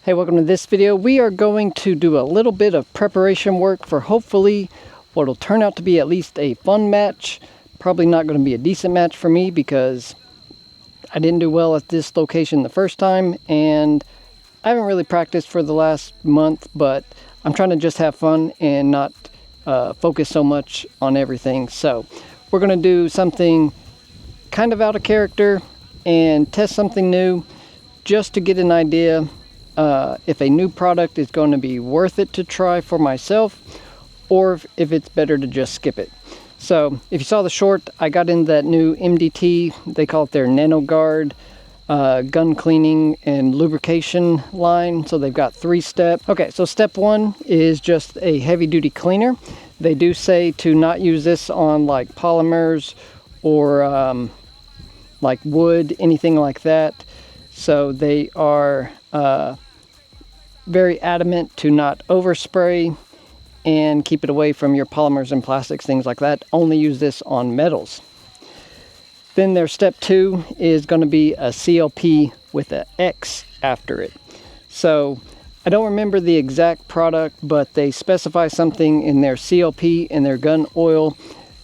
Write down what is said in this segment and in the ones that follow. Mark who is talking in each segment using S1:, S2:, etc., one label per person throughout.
S1: Hey, welcome to this video. We are going to do a little bit of preparation work for hopefully what'll turn out to be at least a fun match. Probably not going to be a decent match for me because I didn't do well at this location the first time and I haven't really practiced for the last month, but I'm trying to just have fun and not focus so much on everything. So we're going to do something kind of out of character and test something new just to get an idea if a new product is going to be worth it to try for myself, or if it's better to just skip it. So if you saw the short, I got in that new MDT, they call it their Nanoguard gun cleaning and lubrication line. So they've got 3 steps. Okay, so step 1 is just a heavy duty cleaner. They do say to not use this on like polymers or like wood, anything like that. So they are very adamant to not overspray and keep it away from your polymers and plastics, things like that. Only use this on metals. Then their step 2 is going to be a CLP with an X after it. So I don't remember the exact product, but they specify something in their CLP and their gun oil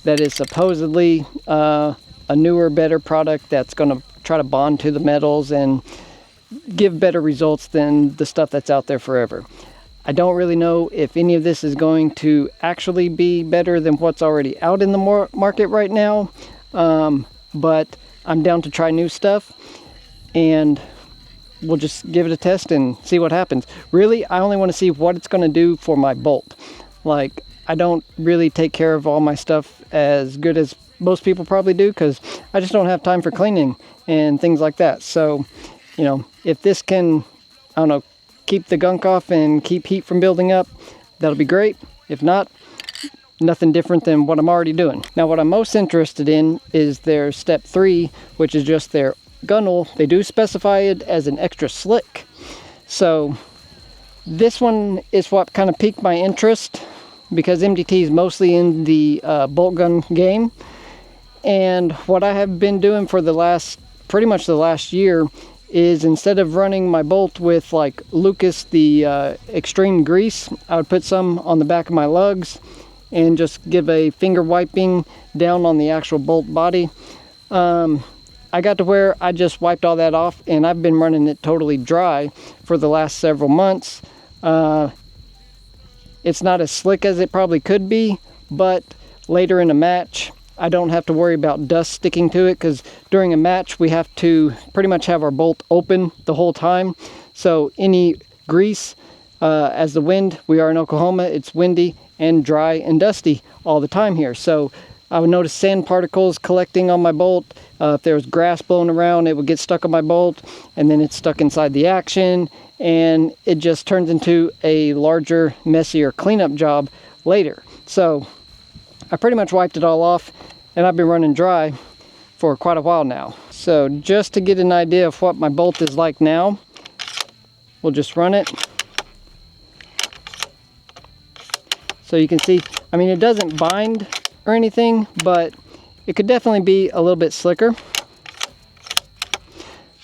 S1: that is supposedly a newer, better product that's going to try to bond to the metals and give better results than the stuff that's out there forever. I don't really know if any of this is going to actually be better than what's already out in the market right now, but I'm down to try new stuff and we'll just give it a test and see what happens. Really, I only want to see what it's going to do for my bolt. Like, I don't really take care of all my stuff as good as most people probably do because I just don't have time for cleaning and things like that. So, you know, if this can, I don't know, keep the gunk off and keep heat from building up, that'll be great. If not, nothing different than what I'm already doing. Now, what I'm most interested in is their step 3, which is just their gun oil. They do specify it as an extra slick. So this one is what kind of piqued my interest because MDT is mostly in the bolt gun game. And what I have been doing for pretty much the last year is instead of running my bolt with like Lucas, the extreme grease, I would put some on the back of my lugs and just give a finger wiping down on the actual bolt body. I got to where I just wiped all that off and I've been running it totally dry for the last several months. It's not as slick as it probably could be, but later in a match, I don't have to worry about dust sticking to it because during a match we have to pretty much have our bolt open the whole time. So any grease, as the wind, we are in Oklahoma, it's windy and dry and dusty all the time here. So I would notice sand particles collecting on my bolt. If there was grass blowing around, it would get stuck on my bolt and then it's stuck inside the action and it just turns into a larger, messier cleanup job later. So I pretty much wiped it all off and I've been running dry for quite a while now. So just to get an idea of what my bolt is like now, we'll just run it. So you can see, I mean, it doesn't bind or anything, but it could definitely be a little bit slicker.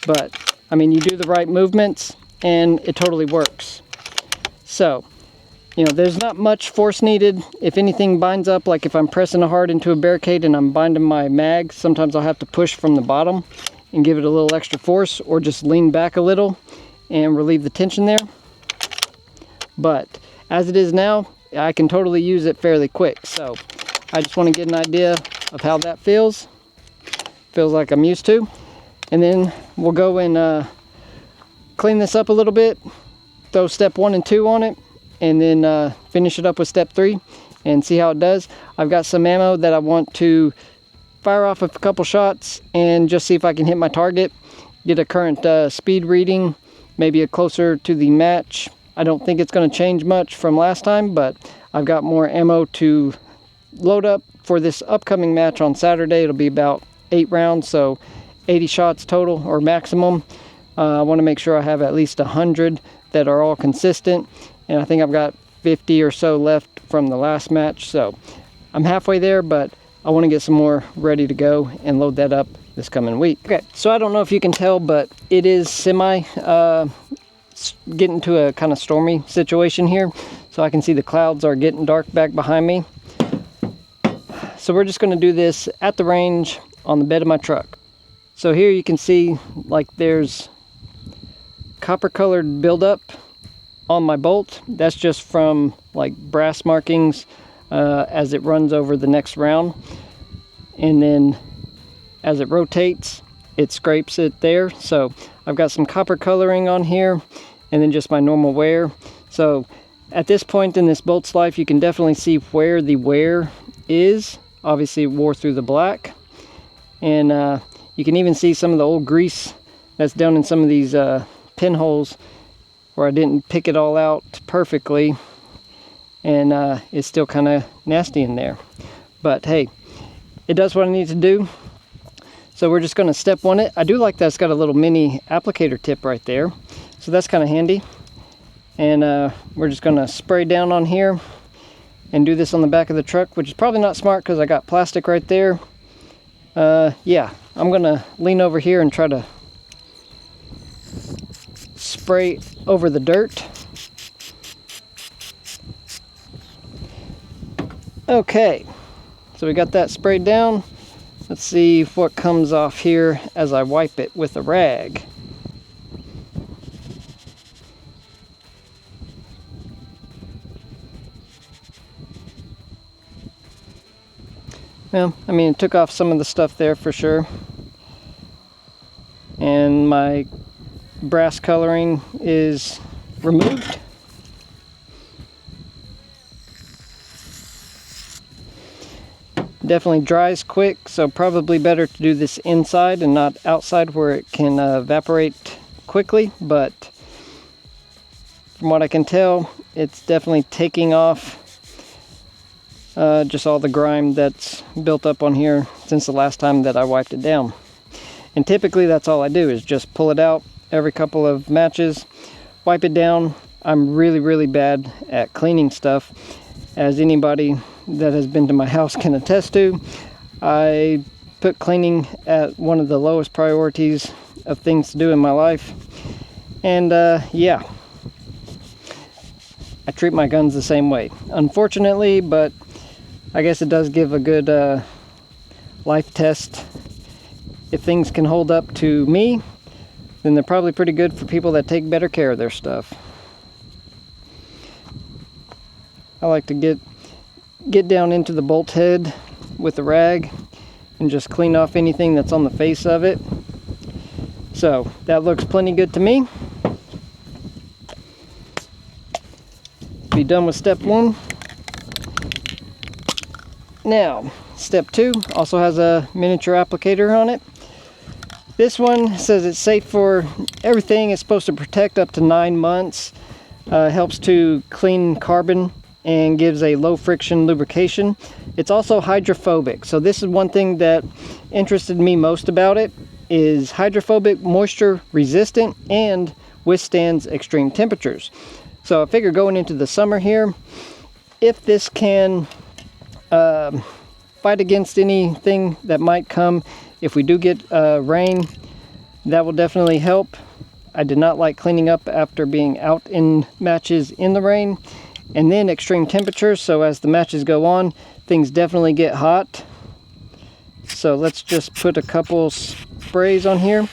S1: But I mean, you do the right movements and it totally works. So, you know, there's not much force needed. If anything binds up, like if I'm pressing hard into a barricade and I'm binding my mag, sometimes I'll have to push from the bottom and give it a little extra force or just lean back a little and relieve the tension there. But as it is now, I can totally use it fairly quick. So I just want to get an idea of how that feels. Feels like I'm used to. And then we'll go and clean this up a little bit, throw step 1 and 2 on it, and then finish it up with step 3 and see how it does. I've got some ammo that I want to fire off a couple shots and just see if I can hit my target, get a current speed reading, maybe a closer to the match. I don't think it's going to change much from last time, but I've got more ammo to load up for this upcoming match on Saturday. It'll be about 8 rounds, so 80 shots total or maximum. I want to make sure I have at least 100 that are all consistent. And I think I've got 50 or so left from the last match. So I'm halfway there, but I want to get some more ready to go and load that up this coming week. Okay, so I don't know if you can tell, but it is semi getting to a kind of stormy situation here, so I can see the clouds are getting dark back behind me. So we're just going to do this at the range on the bed of my truck. So here you can see like there's copper colored buildup on my bolt. That's just from like brass markings as it runs over the next round, and then as it rotates it scrapes it there. So I've got some copper coloring on here and then just my normal wear. So at this point in this bolt's life you can definitely see where the wear is. Obviously it wore through the black, and you can even see some of the old grease that's down in some of these pinholes where I didn't pick it all out perfectly, and it's still kind of nasty in there. But hey, it does what I need to do. So we're just going to step on it. I do like that it's got a little mini applicator tip right there, so that's kind of handy. And we're just going to spray down on here and do this on the back of the truck, which is probably not smart because I got plastic right there. Yeah, I'm going to lean over here and try to spray over the dirt. Okay, so we got that sprayed down. Let's see what comes off here as I wipe it with a rag. Well, I mean, it took off some of the stuff there for sure. And my brass coloring is removed. Definitely dries quick, so probably better to do this inside and not outside where it can evaporate quickly. But from what I can tell, it's definitely taking off just all the grime that's built up on here since the last time that I wiped it down. And typically that's all I do, is just pull it out every couple of matches, wipe it down. I'm really bad at cleaning stuff, as anybody that has been to my house can attest to. I put cleaning at one of the lowest priorities of things to do in my life. And yeah, I treat my guns the same way, unfortunately, but I guess it does give a good life test. If things can hold up to me, then they're probably pretty good for people that take better care of their stuff. I like to get down into the bolt head with a rag and just clean off anything that's on the face of it. So that looks plenty good to me. Be done with step 1. Now, step 2 also has a miniature applicator on it. This one says it's safe for everything. It's supposed to protect up to 9 months. Helps to clean carbon and gives a low friction lubrication. It's also hydrophobic. So this is one thing that interested me most about it, is hydrophobic, moisture resistant, and withstands extreme temperatures. So I figure going into the summer here, if this can fight against anything that might come if we do get rain, that will definitely help. I did not like cleaning up after being out in matches in the rain, and then extreme temperatures. So as the matches go on, things definitely get hot. So let's just put a couple sprays on here.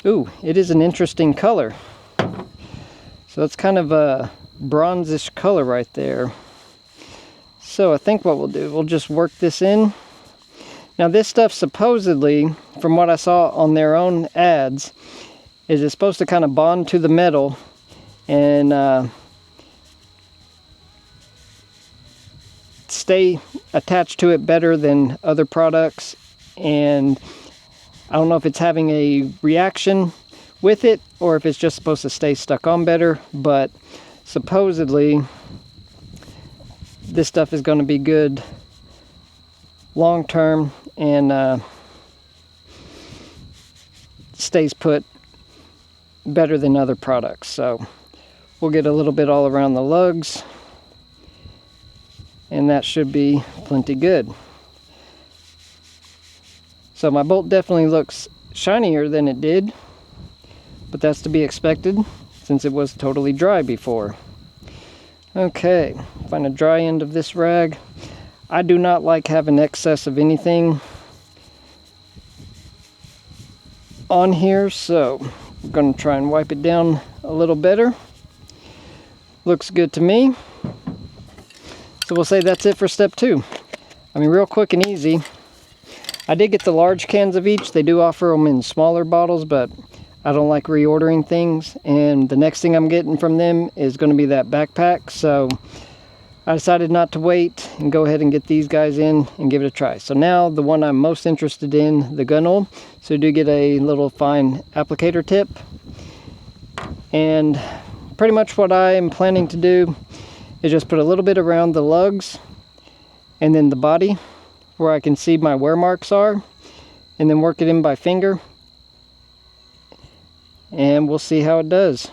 S1: Ooh, it is an interesting color. So it's kind of a bronzish color right there. So I think what we'll do, we'll just work this in. Now this stuff supposedly, from what I saw on their own ads, is it's supposed to kind of bond to the metal and stay attached to it better than other products. And I don't know if it's having a reaction with it or if it's just supposed to stay stuck on better, but supposedly this stuff is going to be good long term and stays put better than other products. So we'll get a little bit all around the lugs, and that should be plenty good. So my bolt definitely looks shinier than it did, but that's to be expected. since it was totally dry before. Okay, find a dry end of this rag. I do not like having excess of anything on here, so I'm going to try and wipe it down a little better. Looks good to me. So we'll say that's it for step 2. I mean, real quick and easy. I did get the large cans of each. They do offer them in smaller bottles, but I don't like reordering things. And the next thing I'm getting from them is going to be that backpack. So I decided not to wait and go ahead and get these guys in and give it a try. So now the one I'm most interested in, the gun oil. So you do get a little fine applicator tip. And pretty much what I am planning to do is just put a little bit around the lugs and then the body where I can see my wear marks are, and then work it in by finger, and we'll see how it does.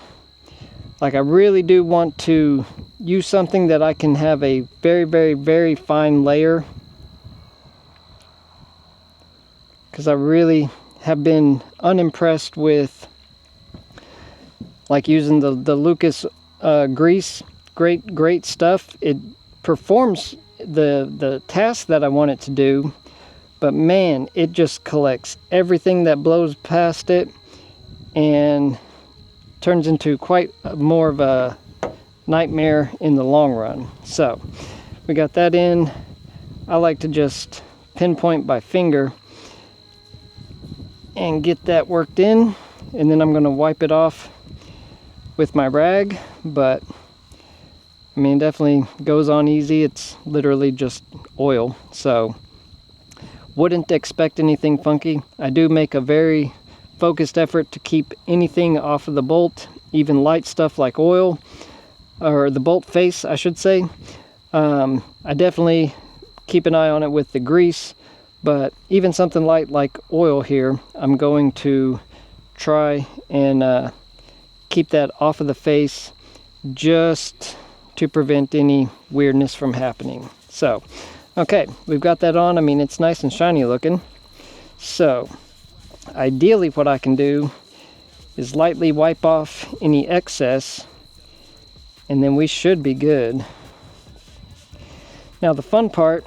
S1: Like, I really do want to use something that I can have a very, very, very fine layer, because I really have been unimpressed with like using the Lucas grease. Great stuff. It performs the task that I want it to do, but man, it just collects everything that blows past it and turns into quite more of a nightmare in the long run. So we got that in. I like to just pinpoint by finger and get that worked in, and then I'm going to wipe it off with my rag. But I mean, definitely goes on easy. It's literally just oil, so wouldn't expect anything funky. I do make a very focused effort to keep anything off of the bolt, even light stuff like oil, or the bolt face, I should say. I definitely keep an eye on it with the grease, but even something light like oil here, I'm going to try and keep that off of the face, just to prevent any weirdness from happening. So, okay, we've got that on. I mean, it's nice and shiny looking. So, ideally what I can do is lightly wipe off any excess, and then we should be good. Now, the fun part,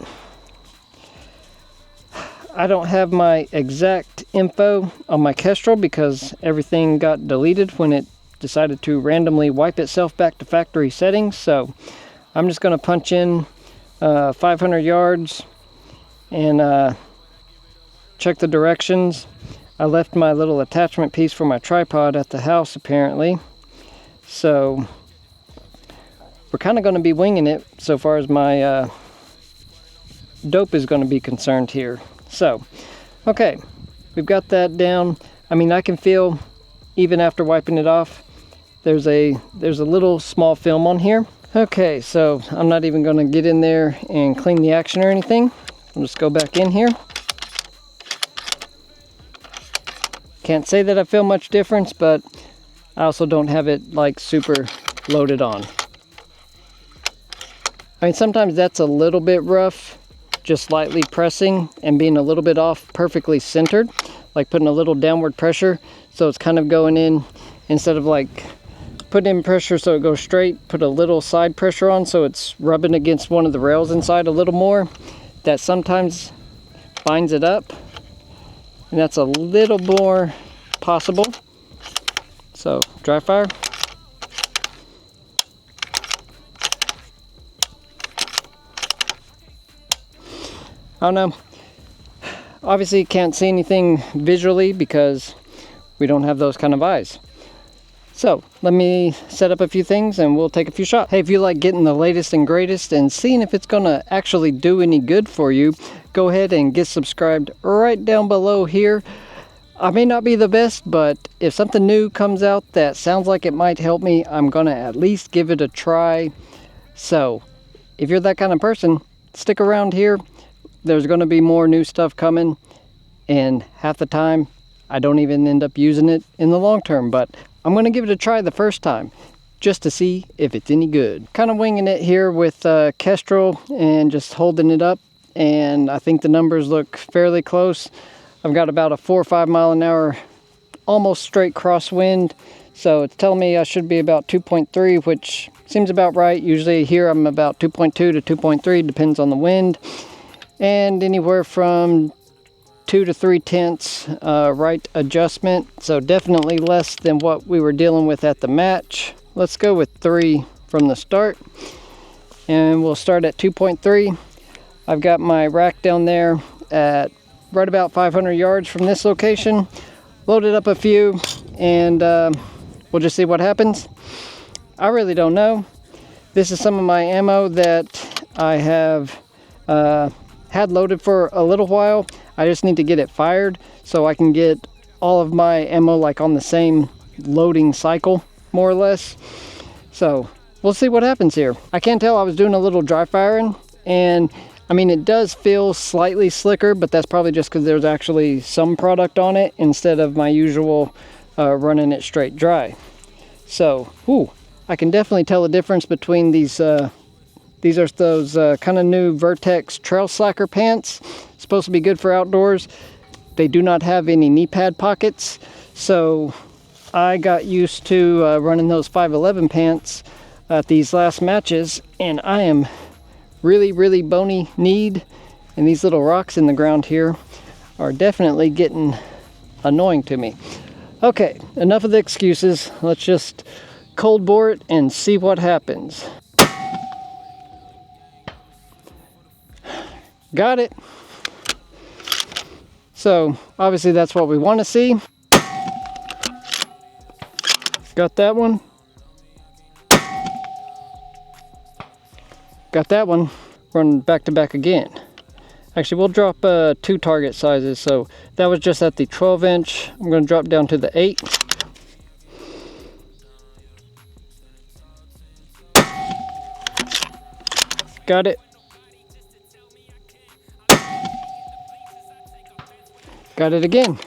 S1: I don't have my exact info on my Kestrel because everything got deleted when it decided to randomly wipe itself back to factory settings. So I'm just going to punch in 500 yards and check the directions. I left my little attachment piece for my tripod at the house apparently, so we're kind of going to be winging it so far as my dope is going to be concerned here. So okay, we've got that down. I mean, I can feel, even after wiping it off, there's a little small film on here. Okay, so I'm not even going to get in there and clean the action or anything. I'll just go back in here. Can't say that I feel much difference, but I also don't have it like super loaded on. I mean, sometimes that's a little bit rough, just lightly pressing and being a little bit off perfectly centered, like putting a little downward pressure so it's kind of going in, instead of like putting in pressure so it goes straight, put a little side pressure on so it's rubbing against one of the rails inside a little more. That sometimes binds it up, and that's a little more possible. So dry fire. I don't know. Obviously can't see anything visually because we don't have those kind of eyes. So let me set up a few things and we'll take a few shots. Hey, if you like getting the latest and greatest and seeing if it's gonna actually do any good for you, go ahead and get subscribed right down below here. I may not be the best, but if something new comes out that sounds like it might help me, I'm gonna at least give it a try. So if you're that kind of person, stick around here. There's gonna be more new stuff coming, and half the time I don't even end up using it in the long term, but I'm gonna give it a try the first time just to see if it's any good. Kind of winging it here with Kestrel and just holding it up, and I think the numbers look fairly close. I've got about a 4 or 5 mile an hour almost straight crosswind, So it's telling me I should be about 2.3, which seems about right. Usually here I'm about 2.2 to 2.3, depends on the wind. And anywhere from 2 to 3/10 right adjustment. So definitely less than what we were dealing with at the match. Let's go with 3 from the start. And we'll start at 2.3. I've got my rack down there at right about 500 yards from this location. Loaded up a few, and we'll just see what happens. I really don't know. This is some of my ammo that I have had loaded for a little while. I just need to get it fired so I can get all of my ammo like on the same loading cycle, more or less. So we'll see what happens here. I can tell I was doing a little dry firing, and I mean, it does feel slightly slicker, but that's probably just because there's actually some product on it instead of my usual running it straight dry. So, ooh, I can definitely tell the difference between these. These are those kind of new Vertex Trail Slacker pants. Supposed to be good for outdoors. They do not have any knee pad pockets, so I got used to running those 511 pants at these last matches, and I am really bony kneed, and these little rocks in the ground here are definitely getting annoying to me. Okay, enough of the excuses. Let's just cold bore it and see what happens. Got it. So obviously that's what we want to see. Got that one. Got that one. Run back to back again. Actually, we'll drop 2 target sizes. So that was just at the 12-inch. I'm going to drop down to the 8. Got it. Got it again.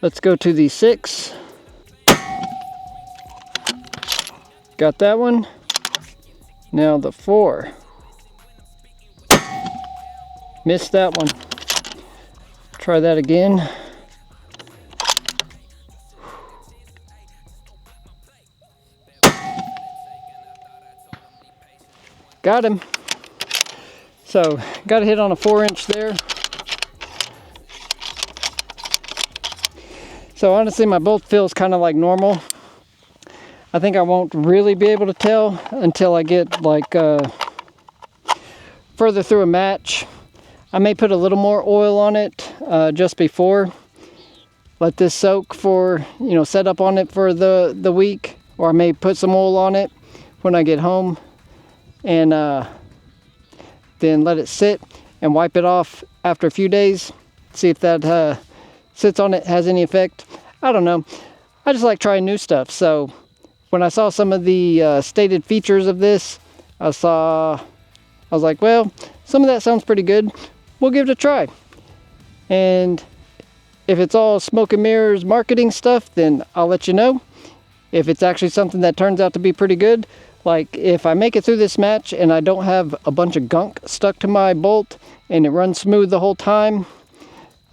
S1: Let's go to the 6. Got that one. Now the 4. Missed that one. Try that again. Got him. So, got a hit on a 4-inch there. So honestly, my bolt feels kind of like normal. I think I won't really be able to tell until I get like further through a match. I may put a little more oil on it just before. Let this soak for, you know, set up on it for the week. Or I may put some oil on it when I get home. And then let it sit and wipe it off after a few days. See if that sits on it, has any effect. I don't know. I just like trying new stuff. So when I saw some of the stated features of this, I was like, well, some of that sounds pretty good. We'll give it a try. And if it's all smoke and mirrors marketing stuff, then I'll let you know. If it's actually something that turns out to be pretty good, like if I make it through this match and I don't have a bunch of gunk stuck to my bolt and it runs smooth the whole time,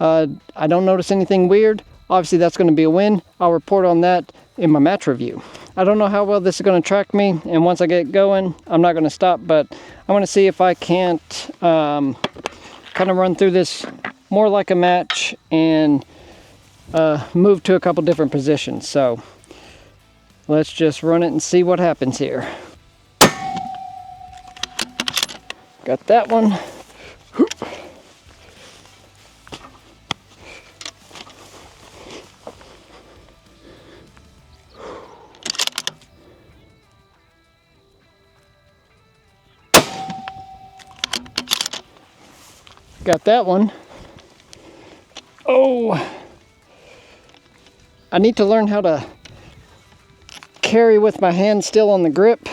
S1: I don't notice anything weird, obviously that's going to be a win. I'll report on that in my match review. I don't know how well this is going to track me, and once I get going, I'm not going to stop, but I want to see if I can't kind of run through this more like a match and move to a couple different positions. So let's just run it and see what happens here. Got that one. Got that one. Oh, I need to learn how to carry with my hand still on the grip.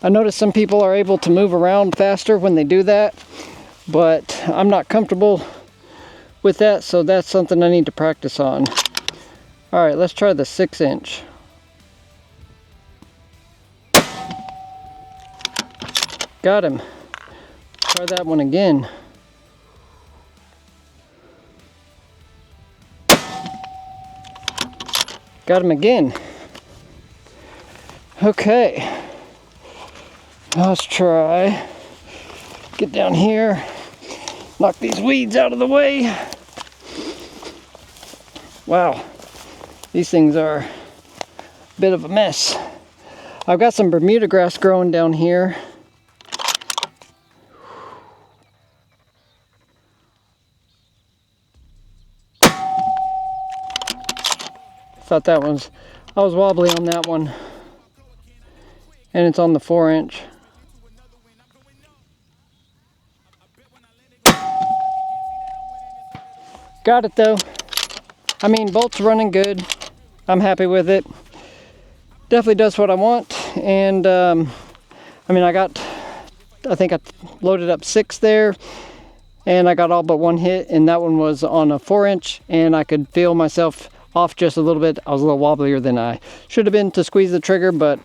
S1: I notice some people are able to move around faster when they do that, but I'm not comfortable with that, so that's something I need to practice on. All right, let's try the 6-inch. Got him. Try that one again. Got him again. Okay, let's try. Get down here, knock these weeds out of the way. Wow, these things are a bit of a mess. I've got some Bermuda grass growing down here. Thought that I was wobbly on that one. And it's on the 4-inch. Got it though. I mean, bolt's running good. I'm happy with it. Definitely does what I want. And I mean, I think I loaded up 6 there, and I got all but 1 hit, and that one was on a 4-inch, and I could feel myself off just a little bit. I was a little wobblier than I should have been to squeeze the trigger, but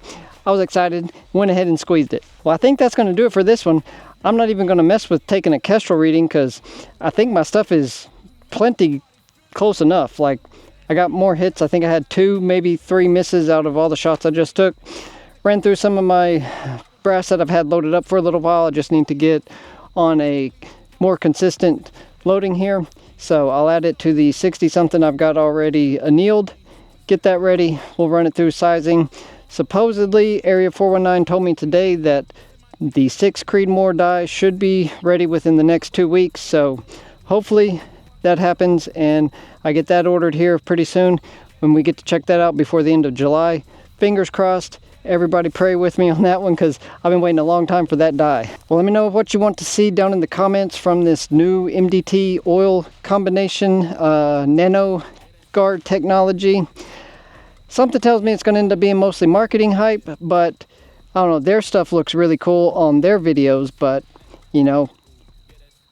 S1: I was excited, went ahead and squeezed it. Well, I think that's going to do it for this one. I'm not even going to mess with taking a Kestrel reading, because I think my stuff is plenty close enough. Like, I got more hits. I think I had 2, maybe 3 misses out of all the shots I just took. Ran through some of my brass that I've had loaded up for a little while. I just need to get on a more consistent loading here. So I'll add it to the 60 something I've got already annealed. Get that ready. We'll run it through sizing. Supposedly Area 419 told me today that the 6 Creedmoor die should be ready within the next 2 weeks. So hopefully that happens and I get that ordered here pretty soon when we get to check that out before the end of July. Fingers crossed. Everybody pray with me on that one, because I've been waiting a long time for that die. Well, let me know what you want to see down in the comments from this new MDT oil combination Nanoguard technology. Something tells me it's going to end up being mostly marketing hype, but I don't know, their stuff looks really cool on their videos, but you know,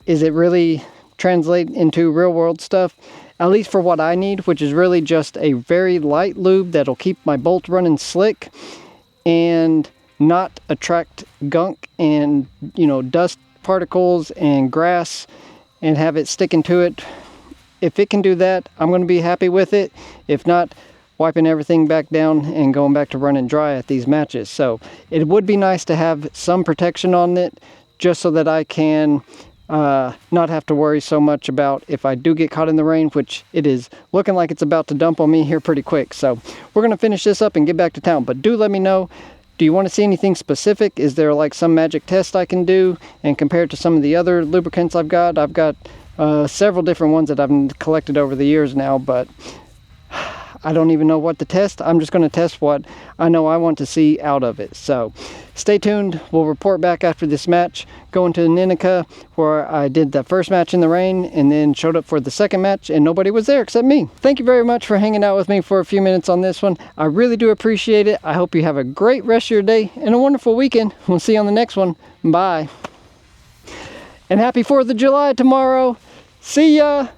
S1: is it really translate into real world stuff? At least for what I need, which is really just a very light lube that'll keep my bolt running slick and not attract gunk and, you know, dust particles and grass and have it sticking to it. If it can do that, I'm going to be happy with it. If not, wiping everything back down and going back to running dry at these matches. So it would be nice to have some protection on it, just so that I can not have to worry so much about if I do get caught in the rain, which it is looking like it's about to dump on me here pretty quick. So we're going to finish this up and get back to town. But do let me know, do you want to see anything specific? Is there like some magic test I can do and compare it to some of the other lubricants I've got? I've got several different ones that I've collected over the years now, but I don't even know what to test. I'm just going to test what I know I want to see out of it. So stay tuned. We'll report back after this match. Going to Ninica, where I did the first match in the rain and then showed up for the second match and nobody was there except me. Thank you very much for hanging out with me for a few minutes on this one. I really do appreciate it. I hope you have a great rest of your day and a wonderful weekend. We'll see you on the next one. Bye. And happy 4th of July tomorrow. See ya.